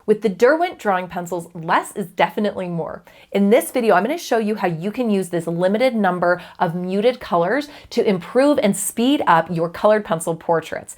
With the Derwent drawing pencils, less is definitely more. In this video, I'm going to show you how you can use this limited number of muted colors to improve and speed up your colored pencil portraits.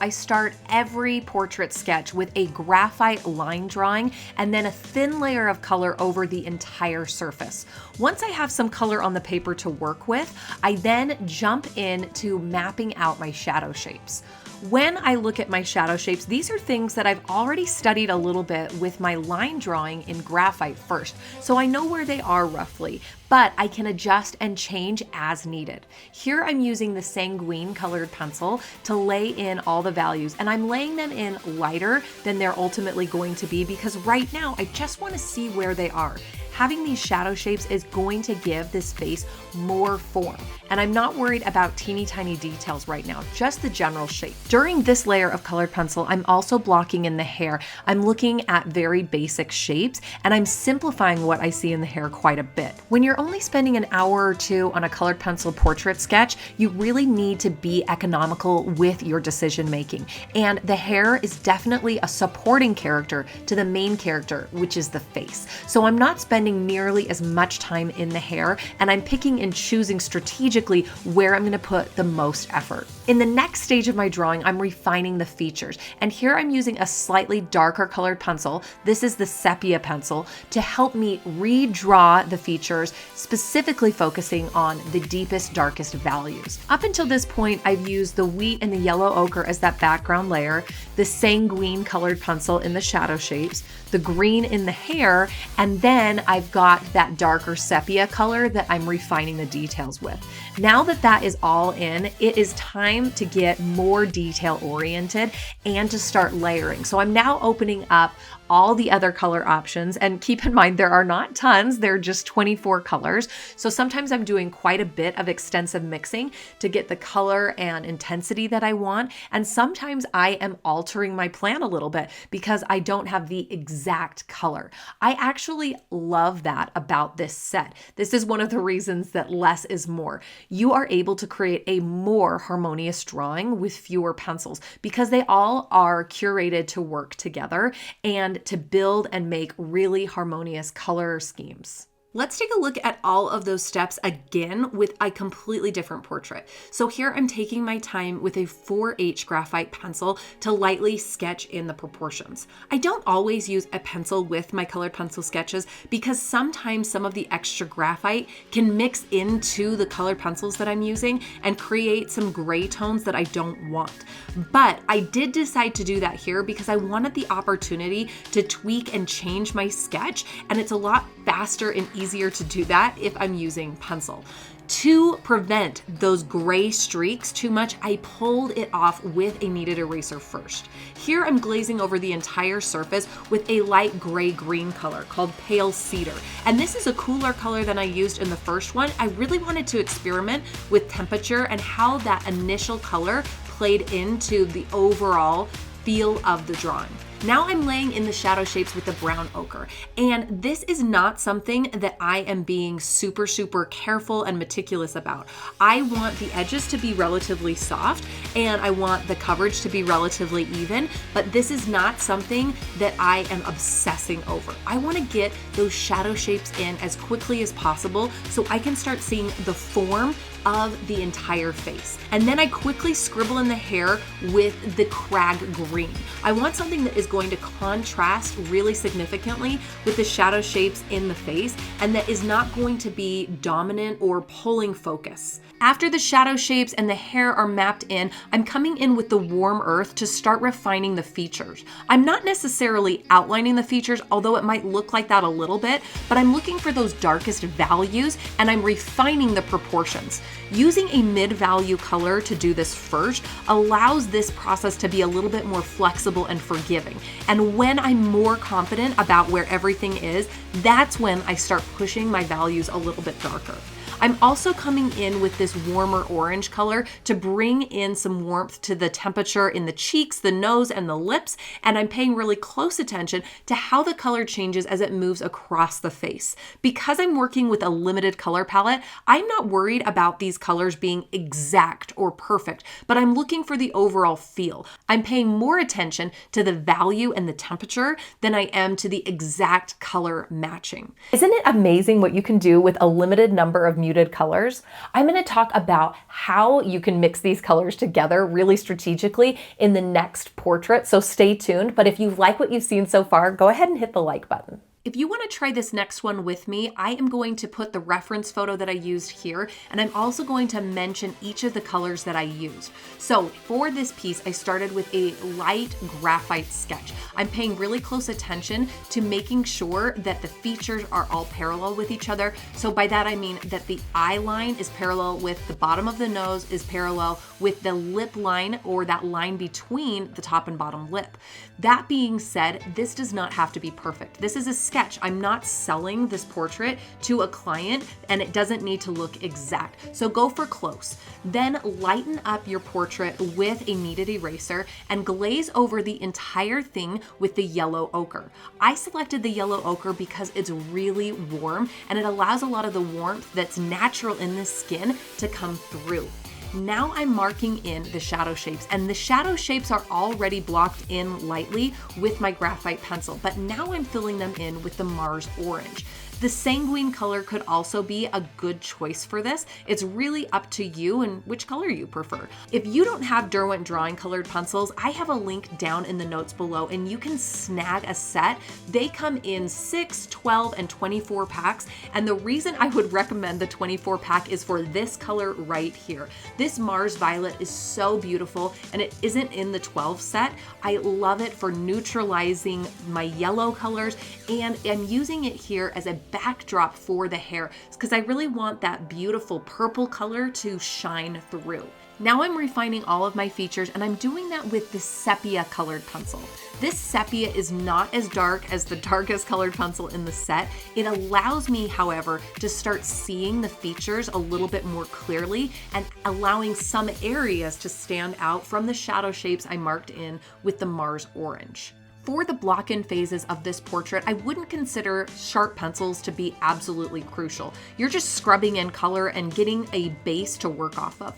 I start every portrait sketch with a graphite line drawing and then a thin layer of color over the entire surface. Once I have some color on the paper to work with, I then jump into mapping out my shadow shapes. When I look at my shadow shapes, these are things that I've already studied a little bit with my line drawing in graphite first, so I know where they are roughly, but I can adjust and change as needed. Here I'm using the sanguine colored pencil to lay in all the values, and I'm laying them in lighter than they're ultimately going to be because right now I just want to see where they are. Having these shadow shapes is going to give this face more form. And I'm not worried about teeny tiny details right now, just the general shape. During this layer of colored pencil, I'm also blocking in the hair. I'm looking at very basic shapes and I'm simplifying what I see in the hair quite a bit. When you're only spending an hour or two on a colored pencil portrait sketch, you really need to be economical with your decision making. And the hair is definitely a supporting character to the main character, which is the face. So I'm not spending nearly as much time in the hair, and I'm picking and choosing strategically where I'm going to put the most effort. In the next stage of my drawing, I'm refining the features, and here I'm using a slightly darker colored pencil. This is the sepia pencil to help me redraw the features, specifically focusing on the deepest, darkest values. Up until this point, I've used the wheat and the yellow ochre as that background layer, the sanguine colored pencil in the shadow shapes, the green in the hair, and then I've got that darker sepia color that I'm refining the details with. Now that that is all in, it is time to get more detail oriented and to start layering. So I'm now opening up all the other color options, and keep in mind there are not tons, there are just 24 colors. So sometimes I'm doing quite a bit of extensive mixing to get the color and intensity that I want. And sometimes I am altering my plan a little bit because I don't have the exact color. I actually love that about this set. This is one of the reasons that less is more. You are able to create a more harmonious drawing with fewer pencils because they all are curated to work together and to build and make really harmonious color schemes. Let's take a look at all of those steps again with a completely different portrait. So here I'm taking my time with a 4H graphite pencil to lightly sketch in the proportions. I don't always use a pencil with my colored pencil sketches because sometimes some of the extra graphite can mix into the colored pencils that I'm using and create some gray tones that I don't want. But I did decide to do that here because I wanted the opportunity to tweak and change my sketch, and it's a lot faster and easier to do that if I'm using pencil. To prevent those gray streaks too much, I pulled it off with a kneaded eraser first. Here I'm glazing over the entire surface with a light gray-green color called Pale Cedar. And this is a cooler color than I used in the first one. I really wanted to experiment with temperature and how that initial color played into the overall feel of the drawing. Now I'm laying in the shadow shapes with the brown ochre, and this is not something that I am being super careful and meticulous about. I want the edges to be relatively soft and I want the coverage to be relatively even, but this is not something that I am obsessing over. I want to get those shadow shapes in as quickly as possible so I can start seeing the form of the entire face. And then I quickly scribble in the hair with the crag green. I want something that is going to contrast really significantly with the shadow shapes in the face and that is not going to be dominant or pulling focus. After the shadow shapes and the hair are mapped in, I'm coming in with the warm earth to start refining the features. I'm not necessarily outlining the features, although it might look like that a little bit, but I'm looking for those darkest values and I'm refining the proportions. Using a mid-value color to do this first allows this process to be a little bit more flexible and forgiving. And when I'm more confident about where everything is, that's when I start pushing my values a little bit darker. I'm also coming in with this warmer orange color to bring in some warmth to the temperature in the cheeks, the nose, and the lips. And I'm paying really close attention to how the color changes as it moves across the face. Because I'm working with a limited color palette, I'm not worried about these colors being exact or perfect, but I'm looking for the overall feel. I'm paying more attention to the value and the temperature than I am to the exact color matching. Isn't it amazing what you can do with a limited number of muted colors? I'm going to talk about how you can mix these colors together really strategically in the next portrait, so stay tuned. But if you like what you've seen so far, go ahead and hit the like button. If you want to try this next one with me, I am going to put the reference photo that I used here, and I'm also going to mention each of the colors that I used. So for this piece, I started with a light graphite sketch. I'm paying really close attention to making sure that the features are all parallel with each other. So by that, I mean that the eye line is parallel with the bottom of the nose, is parallel with the lip line, or that line between the top and bottom lip. That being said, this does not have to be perfect. This is a sketch. I'm not selling this portrait to a client, and it doesn't need to look exact. So go for close. Then lighten up your portrait with a kneaded eraser and glaze over the entire thing with the yellow ochre. I selected the yellow ochre because it's really warm and it allows a lot of the warmth that's natural in the skin to come through. Now I'm marking in the shadow shapes, and the shadow shapes are already blocked in lightly with my graphite pencil, but now I'm filling them in with the Mars orange. The sanguine color could also be a good choice for this. It's really up to you and which color you prefer. If you don't have Derwent drawing colored pencils, I have a link down in the notes below and you can snag a set. They come in 6, 12, and 24 packs. And the reason I would recommend the 24 pack is for this color right here. This Mars Violet is so beautiful and it isn't in the 12 set. I love it for neutralizing my yellow colors, and I'm using it here as a backdrop for the hair because I really want that beautiful purple color to shine through. Now I'm refining all of my features, and I'm doing that with this sepia colored pencil. This sepia is not as dark as the darkest colored pencil in the set. It allows me, however, to start seeing the features a little bit more clearly and allowing some areas to stand out from the shadow shapes I marked in with the Mars orange. For the block-in phases of this portrait, I wouldn't consider sharp pencils to be absolutely crucial. You're just scrubbing in color and getting a base to work off of.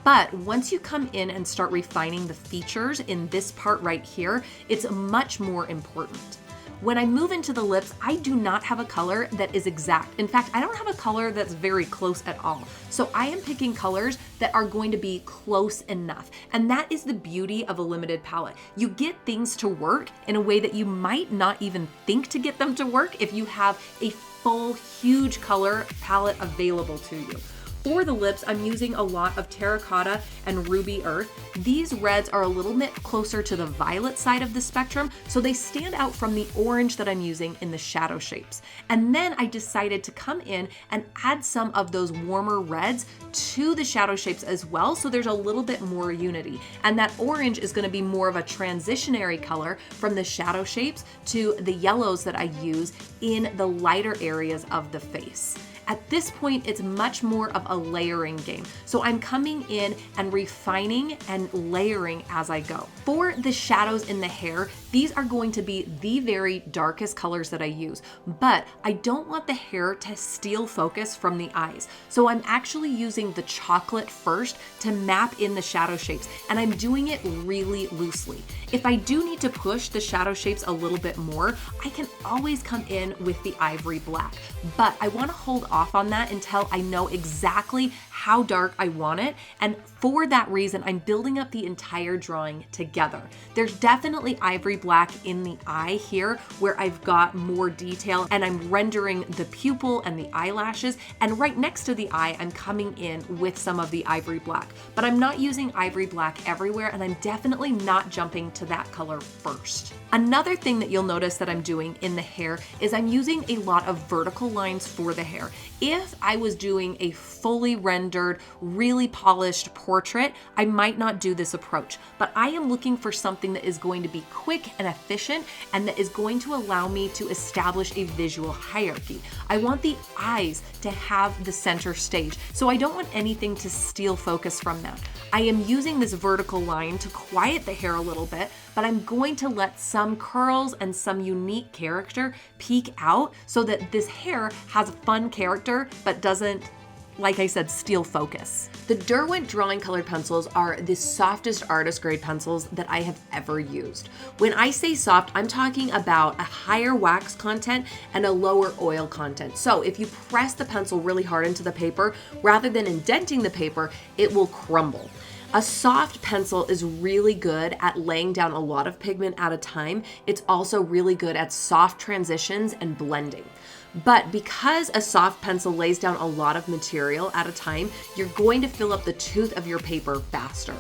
But once you come in and start refining the features in this part right here, it's much more important. When I move into the lips, I do not have a color that is exact. In fact, I don't have a color that's very close at all. So I am picking colors that are going to be close enough. And that is the beauty of a limited palette. You get things to work in a way that you might not even think to get them to work if you have a full, huge color palette available to you. For the lips, I'm using a lot of terracotta and ruby earth. These reds are a little bit closer to the violet side of the spectrum, so they stand out from the orange that I'm using in the shadow shapes. And then I decided to come in and add some of those warmer reds to the shadow shapes as well, so there's a little bit more unity. And that orange is going to be more of a transitionary color from the shadow shapes to the yellows that I use in the lighter areas of the face. At this point, it's much more of a layering game. So I'm coming in and refining and layering as I go. For the shadows in the hair, these are going to be the very darkest colors that I use, but I don't want the hair to steal focus from the eyes. So I'm actually using the chocolate first to map in the shadow shapes, and I'm doing it really loosely. If I do need to push the shadow shapes a little bit more, I can always come in with the ivory black, but I want to hold off on that until I know exactly how dark I want it. And for that reason, I'm building up the entire drawing together. There's definitely ivory black in the eye here where I've got more detail and I'm rendering the pupil and the eyelashes. And right next to the eye, I'm coming in with some of the ivory black, but I'm not using ivory black everywhere. And I'm definitely not jumping to that color first. Another thing that you'll notice that I'm doing in the hair is I'm using a lot of vertical lines for the hair. If I was doing a fully rendered, really polished portrait, I might not do this approach, but I am looking for something that is going to be quick quick and efficient, and that is going to allow me to establish a visual hierarchy. I want the eyes to have the center stage, so I don't want anything to steal focus from that. I am using this vertical line to quiet the hair a little bit, but I'm going to let some curls and some unique character peek out so that this hair has a fun character, but doesn't, like I said, steal focus. The Derwent drawing colored pencils are the softest artist grade pencils that I have ever used. When I say soft, I'm talking about a higher wax content and a lower oil content. So if you press the pencil really hard into the paper, rather than indenting the paper, it will crumble. A soft pencil is really good at laying down a lot of pigment at a time. It's also really good at soft transitions and blending. But because a soft pencil lays down a lot of material at a time, you're going to fill up the tooth of your paper faster.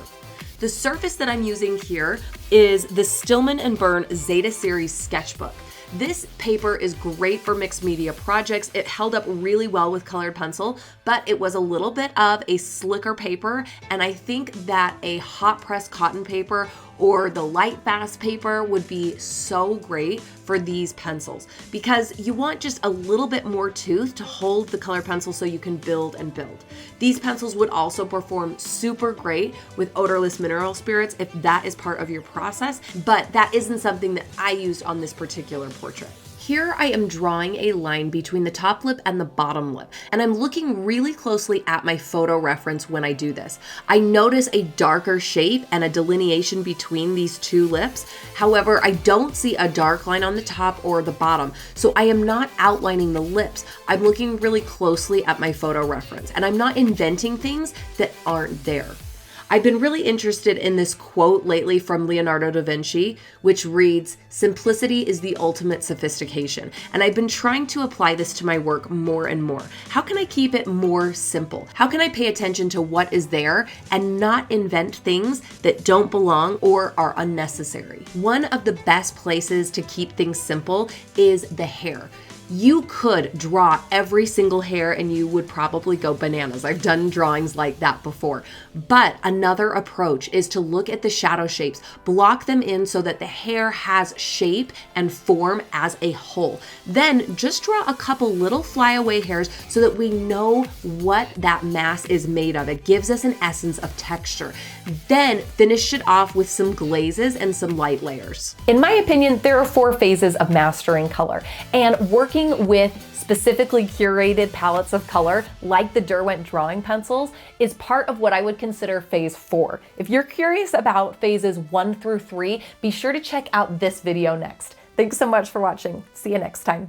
The surface that I'm using here is the Stillman & Byrne Zeta Series sketchbook. This paper is great for mixed media projects. It held up really well with colored pencil, but it was a little bit of a slicker paper, and I think that a hot press cotton paper or the light fast paper would be so great for these pencils because you want just a little bit more tooth to hold the colored pencil so you can build and build. These pencils would also perform super great with odorless mineral spirits if that is part of your process, but that isn't something that I used on this particular portrait. Here I am drawing a line between the top lip and the bottom lip, and I'm looking really closely at my photo reference when I do this. I notice a darker shape and a delineation between these two lips. However, I don't see a dark line on the top or the bottom, so I am not outlining the lips. I'm looking really closely at my photo reference, and I'm not inventing things that aren't there. I've been really interested in this quote lately from Leonardo da Vinci, which reads, "Simplicity is the ultimate sophistication." And I've been trying to apply this to my work more and more. How can I keep it more simple? How can I pay attention to what is there and not invent things that don't belong or are unnecessary? One of the best places to keep things simple is the hair. You could draw every single hair and you would probably go bananas. I've done drawings like that before. But another approach is to look at the shadow shapes, block them in so that the hair has shape and form as a whole. Then just draw a couple little flyaway hairs so that we know what that mass is made of. It gives us an essence of texture. Then finish it off with some glazes and some light layers. In my opinion, there are 4 phases of mastering color, and working with specifically curated palettes of color like the Derwent drawing pencils is part of what I would consider phase 4. If you're curious about phases 1 through 3, be sure to check out this video next. Thanks so much for watching. See you next time.